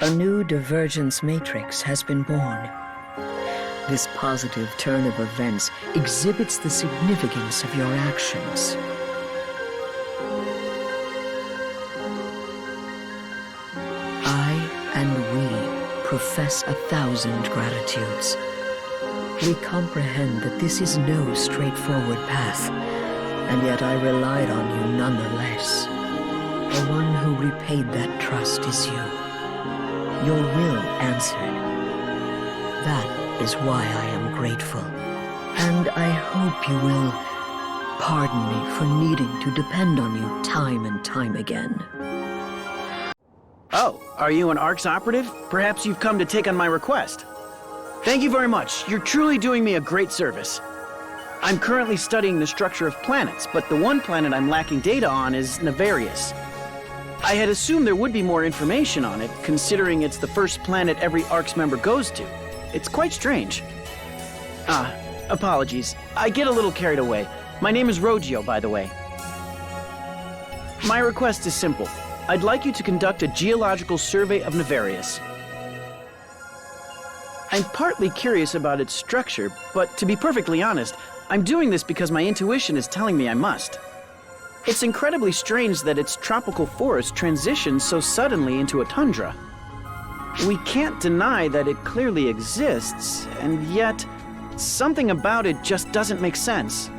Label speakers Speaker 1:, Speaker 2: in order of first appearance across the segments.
Speaker 1: A new divergence matrix has been born. This positive turn of events exhibits the significance of your actions. I and we profess 1,000 gratitudes. We comprehend that this is no straightforward path, and yet I relied on you nonetheless. The one who repaid that trust is you. Your will answered. That is why I am grateful. And I hope you will pardon me for needing to depend on you time and time again.
Speaker 2: Oh, are you an ARC's operative? Perhaps you've come to take on my request. Thank you very much. You're truly doing me a great service. I'm currently studying the structure of planets, but the one planet I'm lacking data on is Nefarious. I had assumed there would be more information on it, considering it's the first planet every ARC's member goes to. It's quite strange. Apologies. I get a little carried away. My name is Rogio, by the way. My request is simple. I'd like you to conduct a geological survey of Nefarious. I'm partly curious about its structure, but to be perfectly honest, I'm doing this because my intuition is telling me I must. It's incredibly strange that its tropical forest transitions so suddenly into a tundra. We can't deny that it clearly exists, and yet something about it just doesn't make sense.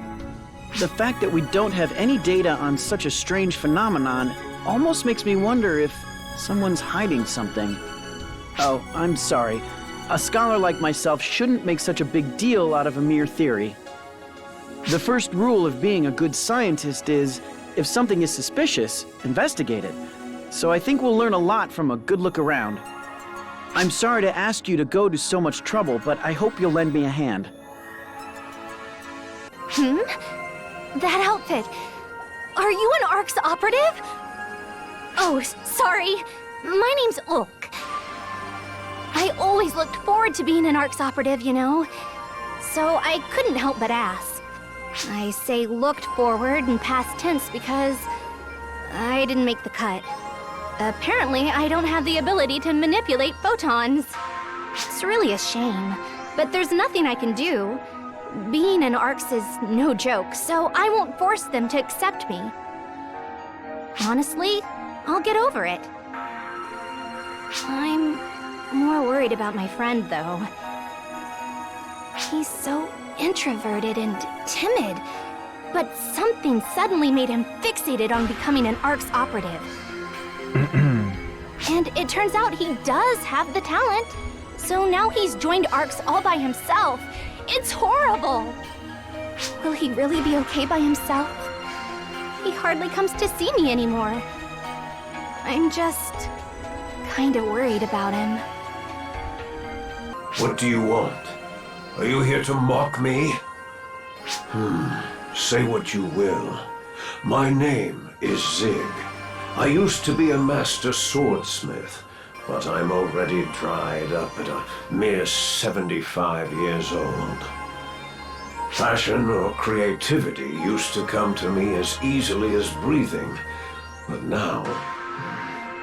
Speaker 2: The fact that we don't have any data on such a strange phenomenon almost makes me wonder if someone's hiding something. Oh, I'm sorry. A scholar like myself shouldn't make such a big deal out of a mere theory. The first rule of being a good scientist is, if something is suspicious, investigate it. So I think we'll learn a lot from a good look around. I'm sorry to ask you to go to so much trouble, but I hope you'll lend me a hand.
Speaker 3: That outfit. Are you an ARC's operative? Oh, sorry. My name's Ulk. I always looked forward to being an ARC's operative, you know. So I couldn't help but ask. I say looked forward in past tense because I didn't make the cut. Apparently, I don't have the ability to manipulate photons. It's really a shame, but there's nothing I can do. Being an ARC's is no joke, so I won't force them to accept me. Honestly, I'll get over it. I'm more worried about my friend, though. He's so introverted and timid, but something suddenly made him fixated on becoming an ARC's operative. And it turns out he does have the talent. So now he's joined ARC's all by himself. It's horrible! Will he really be okay by himself? He hardly comes to see me anymore. I'm just kinda worried about him.
Speaker 4: What do you want? Are you here to mock me? Say what you will. My name is Zig. I used to be a master swordsmith, but I'm already dried up at a mere 75 years old. Passion or creativity used to come to me as easily as breathing, but now,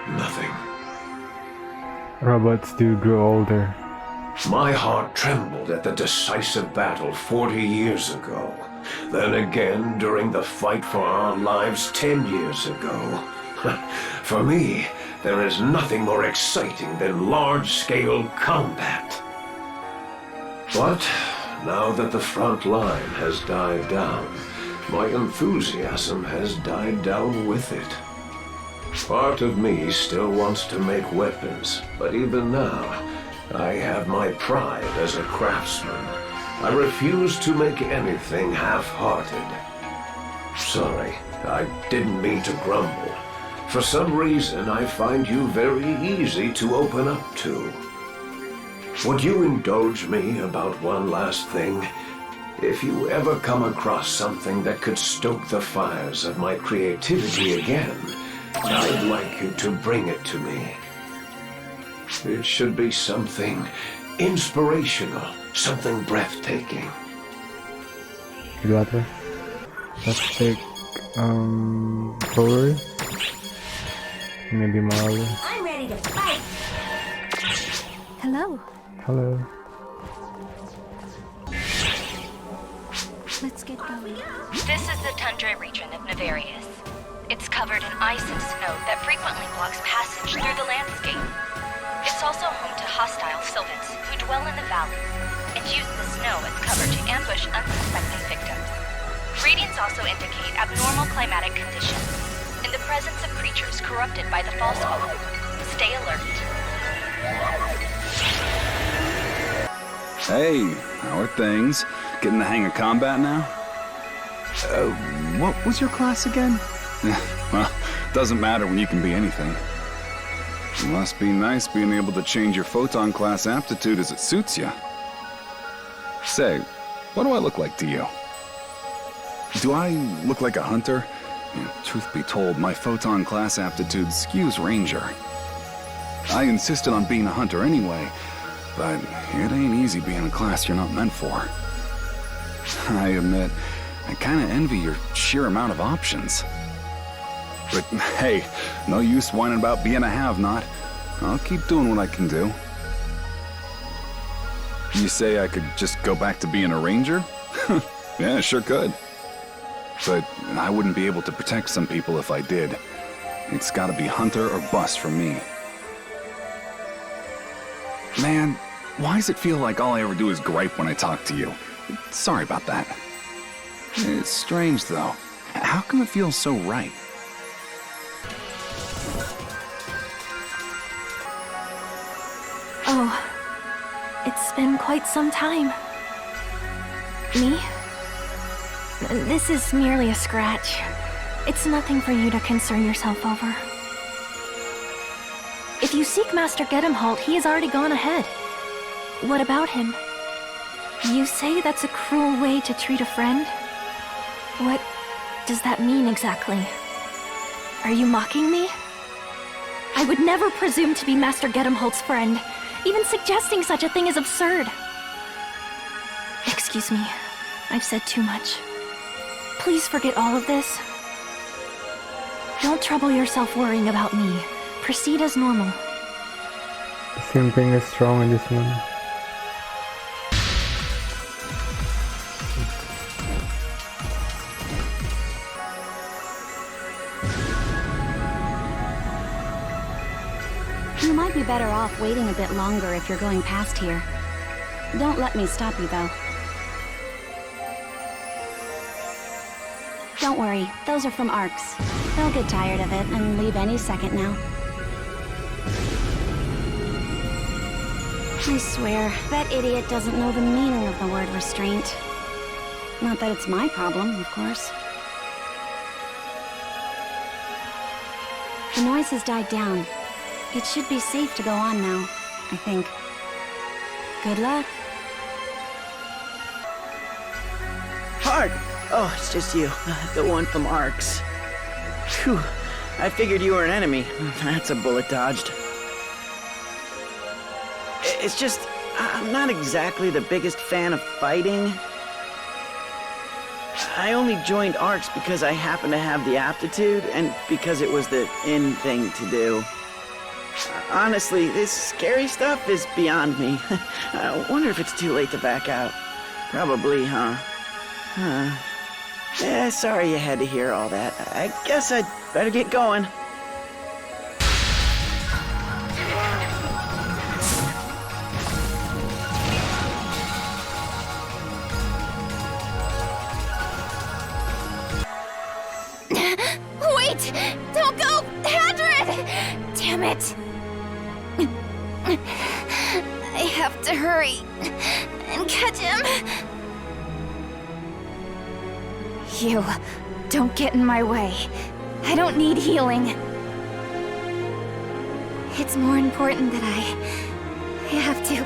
Speaker 4: nothing.
Speaker 5: Robots do grow older.
Speaker 4: My heart trembled at the decisive battle 40 years ago. Then again during the fight for our lives 10 years ago. For me, there is nothing more exciting than large-scale combat. But now that the front line has died down, my enthusiasm has died down with it. Part of me still wants to make weapons, but even now, I have my pride as a craftsman. I refuse to make anything half-hearted. Sorry, I didn't mean to grumble. For some reason, I find you very easy to open up to. Would you indulge me about one last thing? If you ever come across something that could stoke the fires of my creativity again, I'd like you to bring it to me. It should be something inspirational, something breathtaking.
Speaker 5: Water. Let's take forward. Maybe Marley.
Speaker 6: I'm ready to fight.
Speaker 3: Hello.
Speaker 5: Hello.
Speaker 3: Let's get going.
Speaker 6: This is the Tundra Region of Navarius. It's covered in ice and snow that frequently blocks passage through the landscape. It's also home to hostile sylvants who dwell in the valleys and use the snow as cover to ambush unsuspecting victims. Readings also indicate abnormal climatic conditions in the presence of creatures corrupted by the false hope. Stay alert.
Speaker 7: Hey, how are things? Getting the hang of combat now? What was your class again? Well, doesn't matter when you can be anything. It must be nice being able to change your photon class aptitude as it suits you. Say, what do I look like to you? Do I look like a hunter? Truth be told, my photon class aptitude skews ranger. I insisted on being a hunter anyway, but it ain't easy being a class you're not meant for. I admit, I kinda envy your sheer amount of options. But hey, no use whining about being a have-not. I'll keep doing what I can do. You say I could just go back to being a ranger? Yeah, sure could. But I wouldn't be able to protect some people if I did. It's gotta be hunter or bust for me. Man, why does it feel like all I ever do is gripe when I talk to you? Sorry about that. It's strange, though. How come it feels so right?
Speaker 3: Oh, it's been quite some time. Me? This is merely a scratch. It's nothing for you to concern yourself over. If you seek Master Gedemholt, he has already gone ahead. What about him? You say that's a cruel way to treat a friend? What does that mean exactly? Are you mocking me? I would never presume to be Master Gedemholt's friend. Even suggesting such a thing is absurd. Excuse me. I've said too much. Please forget all of this. Don't trouble yourself worrying about me. Proceed as normal.
Speaker 5: The simping is strong in this one.
Speaker 8: You might be better off waiting a bit longer if you're going past here. Don't let me stop you, though. Don't worry, those are from Arcs. They'll get tired of it and leave any second now. I swear, that idiot doesn't know the meaning of the word restraint. Not that it's my problem, of course. The noise has died down. It should be safe to go on now, I think. Good luck.
Speaker 2: Hark! Oh, it's just you. The one from Arcs. Phew. I figured you were an enemy. That's a bullet dodged. It's just, I'm not exactly the biggest fan of fighting. I only joined Arcs because I happen to have the aptitude and because it was the in thing to do. Honestly, this scary stuff is beyond me. I wonder if it's too late to back out. Probably, huh? Yeah, sorry you had to hear all that. I guess I'd better get going.
Speaker 3: Wait! Don't go! Hadrid! Damn it! I have to hurry and catch him. You, don't get in my way. I don't need healing. It's more important that I have to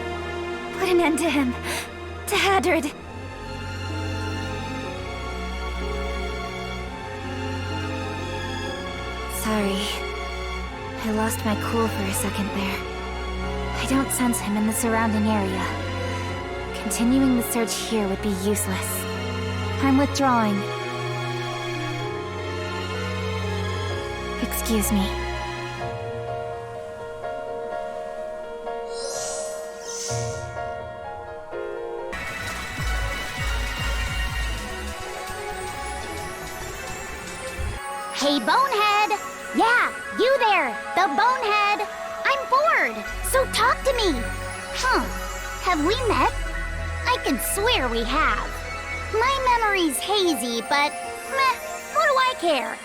Speaker 3: put an end to him. To Hadrid. Sorry. I lost my cool for a second there. I don't sense him in the surrounding area. Continuing the search here would be useless. I'm withdrawing. Excuse me. Hey, Bonehead! Yeah, you there, the Bonehead! I'm bored, so talk to me! Huh, have we met? I could swear we have. My memory's hazy, but meh, what do I care?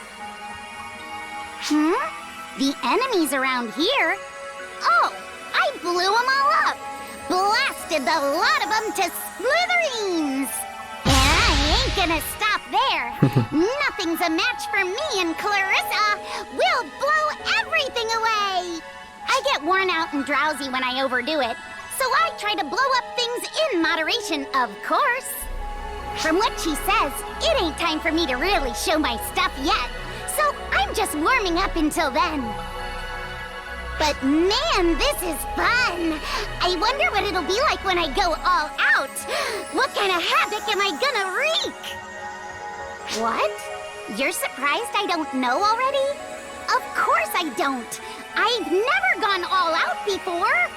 Speaker 3: The enemies around here? Oh, I blew them all up! Blasted the lot of them to smithereens! And I ain't gonna stop there! Nothing's a match for me and Clarissa! We'll blow everything away! I get worn out and drowsy when I overdo it, so I try to blow up things in moderation, of course. From what she says, it ain't time for me to really show my stuff yet, so I'm just warming up until then. But man, this is fun! I wonder what it'll be like when I go all out. What kind of havoc am I gonna wreak? What? You're surprised I don't know already? Of course I don't! I've never gone all out before!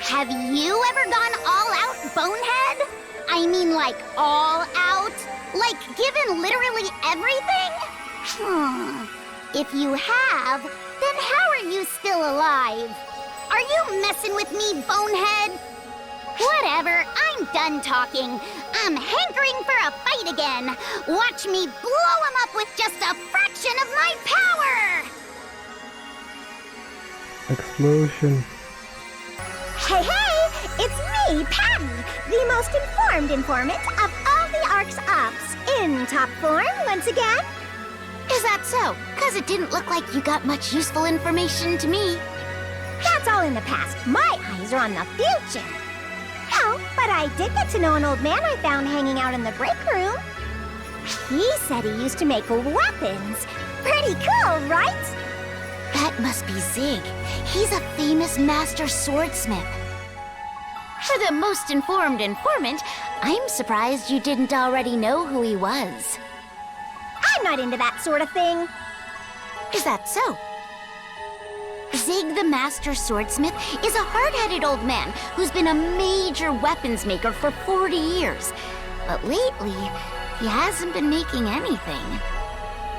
Speaker 3: Have you ever gone all out, Bonehead? I mean like all out? Like given literally everything? If you have, then how are you still alive? Are you messing with me, Bonehead? Whatever, I'm done talking. I'm hankering for a fight again. Watch me blow him up with just a fraction of my power!
Speaker 5: Explosion.
Speaker 3: Hey, it's me, Patty, the most informed informant of all the Ark's ops, in top form once again. Is that so? 'Cause it didn't look like you got much useful information to me. That's all in the past. My eyes are on the future. Oh, but I did get to know an old man I found hanging out in the break room. He said he used to make weapons. Pretty cool, right? That must be Zig. He's a famous master swordsmith. For the most informed informant, I'm surprised you didn't already know who he was. I'm not into that sort of thing. Is that so? Zig the Master Swordsmith is a hard-headed old man who's been a major weapons maker for 40 years. But lately, he hasn't been making anything.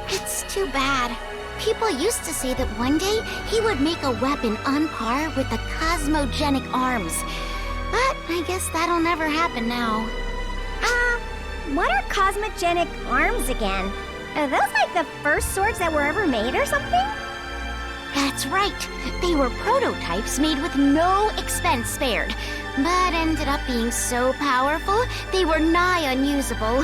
Speaker 3: It's too bad. People used to say that one day he would make a weapon on par with the cosmogenic arms. But I guess that'll never happen now. What are cosmogenic arms again? Are those like the first swords that were ever made or something? That's right. They were prototypes made with no expense spared, but ended up being so powerful they were nigh unusable.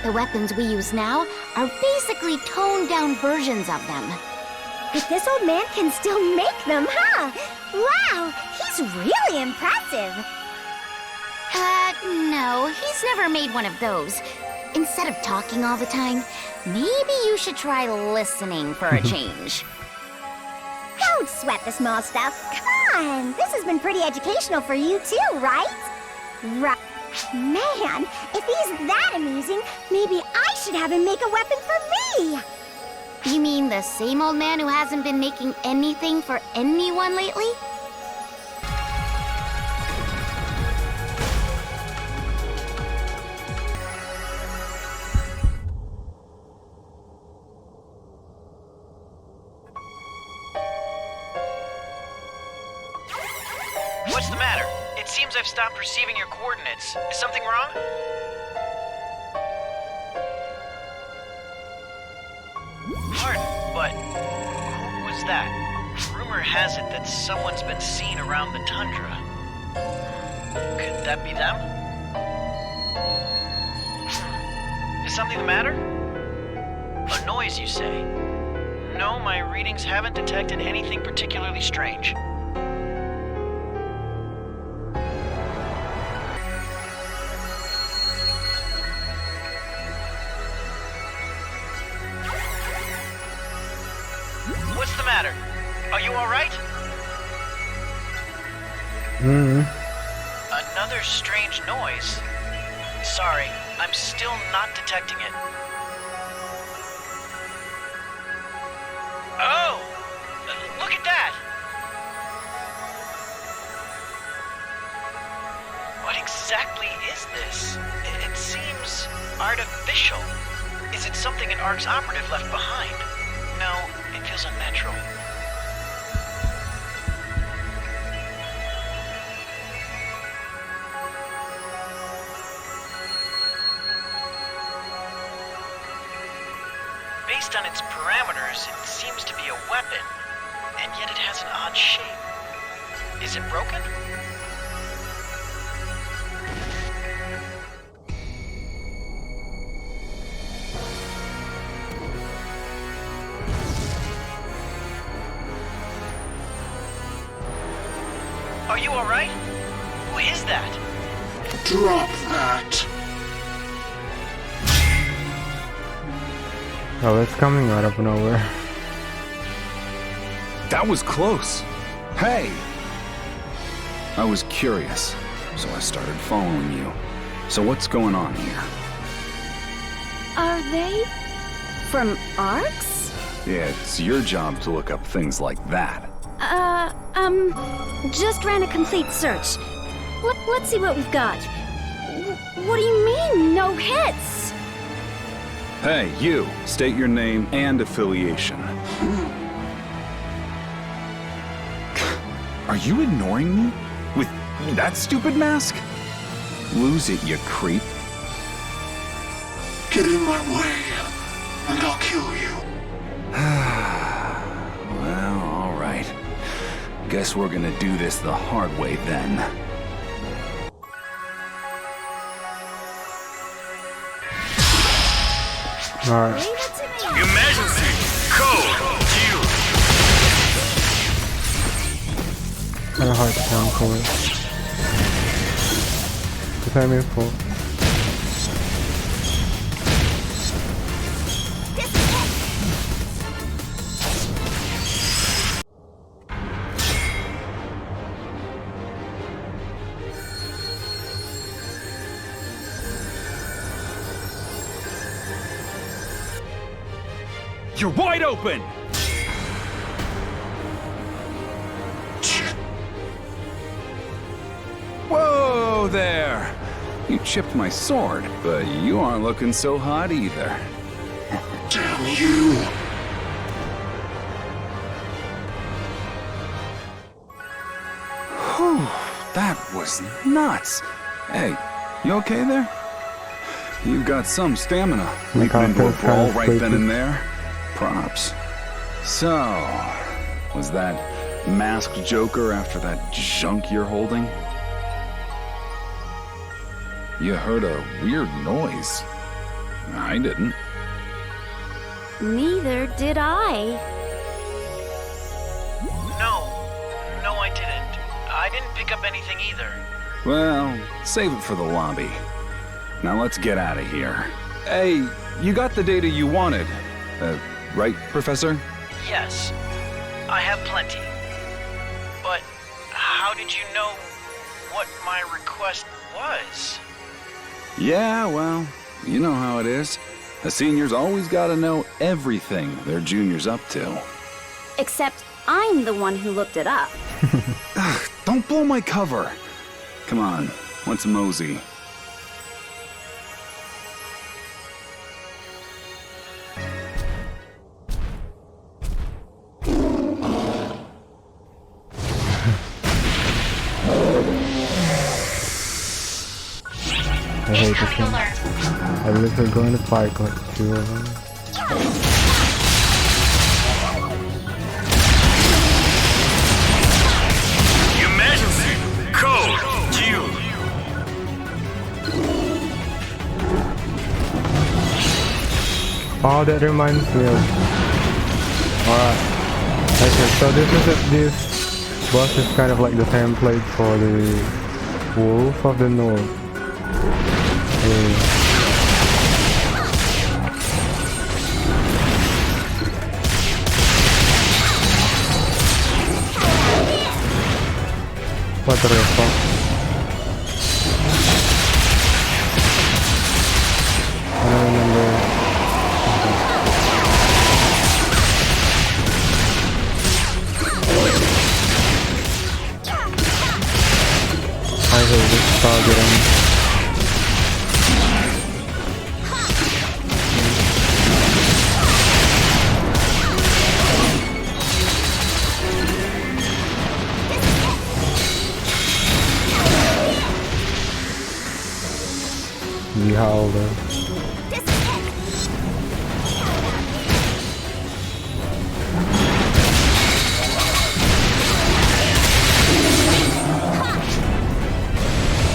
Speaker 3: The weapons we use now are basically toned-down versions of them. But this old man can still make them, huh? Wow, he's really impressive. No, he's never made one of those. Instead of talking all the time, maybe you should try listening for a change. Don't sweat the small stuff. Come on, this has been pretty educational for you too, right? Right. Man, if he's that amusing, maybe I should have him make a weapon for me! You mean the same old man who hasn't been making anything for anyone lately?
Speaker 2: What's the matter? It seems I've stopped receiving your coordinates. Is something wrong? Pardon, but who was that? Rumor has it that someone's been seen around the tundra. Could that be them? Is something the matter? A noise, you say? No, my readings haven't detected anything particularly strange. What's the matter? Are you all right? Another strange noise. Sorry, I'm still not detecting it. Oh! Look at that! What exactly is this? It seems artificial. Is it something an Ark's operative left behind? No, it feels unnatural. Based on its parameters, it seems to be a weapon, and yet it has an odd shape. Is it broken? Are you alright? Who is that?
Speaker 4: Drop that!
Speaker 5: Oh, it's coming out of nowhere.
Speaker 7: That was close. Hey! I was curious, so I started following you. So what's going on here?
Speaker 8: Are they from Arx?
Speaker 7: Yeah, it's your job to look up things like that.
Speaker 8: Just ran a complete search. Let's see what we've got. What do you mean, no hits?
Speaker 7: Hey, you! State your name and affiliation. Are you ignoring me? With that stupid mask? Lose it, you creep.
Speaker 4: Get in my way, and I'll kill you.
Speaker 7: Well, alright. Guess we're gonna do this the hard way then.
Speaker 5: Alright.
Speaker 9: Emergency! Code! Q!
Speaker 5: Kinda hard to sound for it. The time is full.
Speaker 7: You're wide open! Whoa there! You chipped my sword, but you aren't looking so hot either.
Speaker 4: Damn you!
Speaker 7: Whew, that was nuts. Hey, you okay there? You've got some stamina. Leaping into a brawl right then and there. Props. So, was that masked Joker after that junk you're holding? You heard a weird noise. I didn't.
Speaker 8: Neither did I.
Speaker 2: No, I didn't. I didn't pick up anything either.
Speaker 7: Well, save it for the lobby. Now let's get out of here. Hey, you got the data you wanted. Right, Professor?
Speaker 2: Yes, I have plenty. But how did you know what my request was?
Speaker 7: Yeah, well, you know how it is. The seniors always gotta know everything their juniors up to.
Speaker 8: Except I'm the one who looked it up.
Speaker 7: Ugh, don't blow my cover. Come on, let's mosey.
Speaker 5: I hate this game. I literally go in the park like 2 of them.
Speaker 9: Emergency! Code! Q!
Speaker 5: Oh, that reminds me of... Alright. Okay, so this boss is kind of like the template for the Wolf of the North. What the fuck? I don't remember. I hate this target. howl though.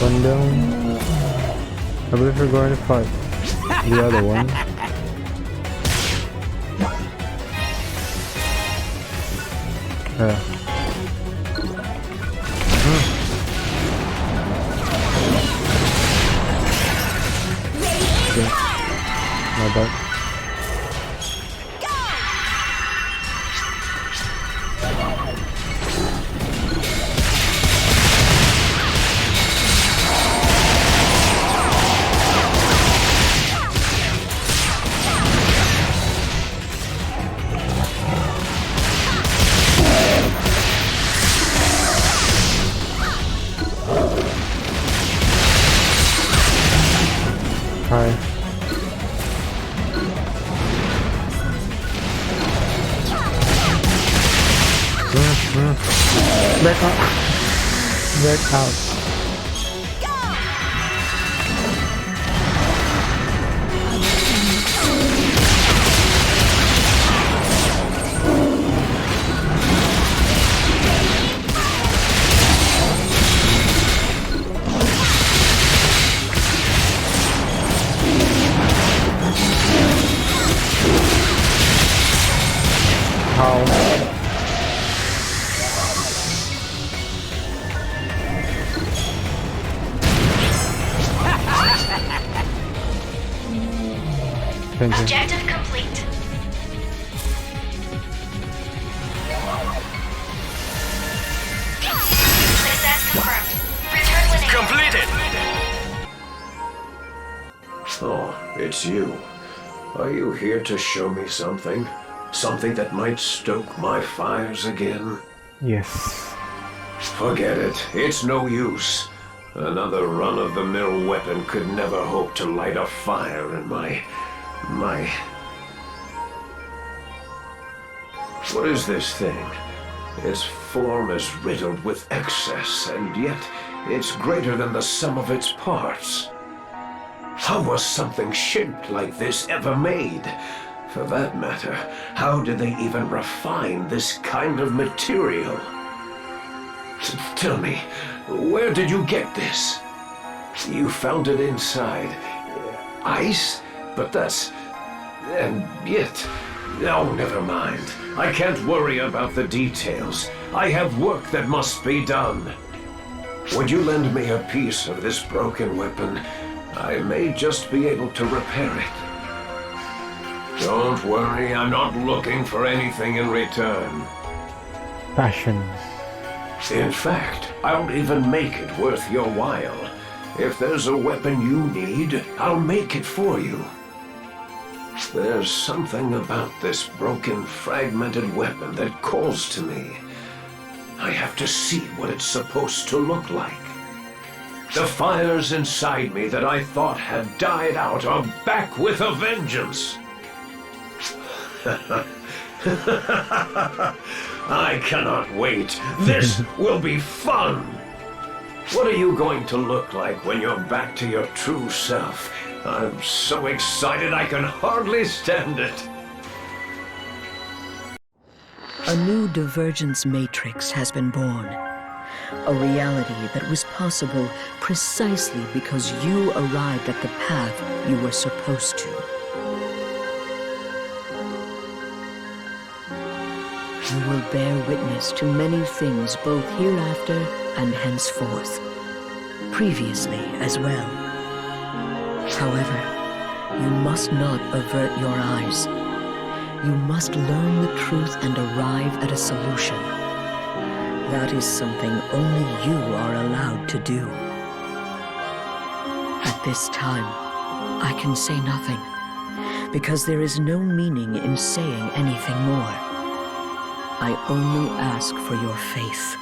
Speaker 5: One down. I believe we're going to fight the other one. Yeah. Okay. Not bad. Hi. Back out. Back out. How?
Speaker 6: Objective complete. Success confirmed. Return when able.
Speaker 9: Completed.
Speaker 4: Oh, it's you. Are you here to show me something? Something that might stoke my fires again?
Speaker 5: Yes.
Speaker 4: Forget it. It's no use. Another run-of-the-mill weapon could never hope to light a fire in my... What is this thing? Its form is riddled with excess, and yet it's greater than the sum of its parts. How was something shaped like this ever made? For that matter, how did they even refine this kind of material? Tell me, where did you get this? You found it inside ice? But that's... and yet... Oh, never mind. I can't worry about the details. I have work that must be done. Would you lend me a piece of this broken weapon? I may just be able to repair it. Don't worry, I'm not looking for anything in return.
Speaker 5: Passion.
Speaker 4: In fact, I'll even make it worth your while. If there's a weapon you need, I'll make it for you. There's something about this broken, fragmented weapon that calls to me. I have to see what it's supposed to look like. The fires inside me that I thought had died out are back with a vengeance. I cannot wait. This will be fun. What are you going to look like when you're back to your true self? I'm so excited I can hardly stand it.
Speaker 1: A new divergence matrix has been born. A reality that was possible precisely because you arrived at the path you were supposed to. You will bear witness to many things both hereafter and henceforth. Previously as well. However, you must not avert your eyes. You must learn the truth and arrive at a solution. That is something only you are allowed to do. At this time, I can say nothing, because there is no meaning in saying anything more. I only ask for your faith.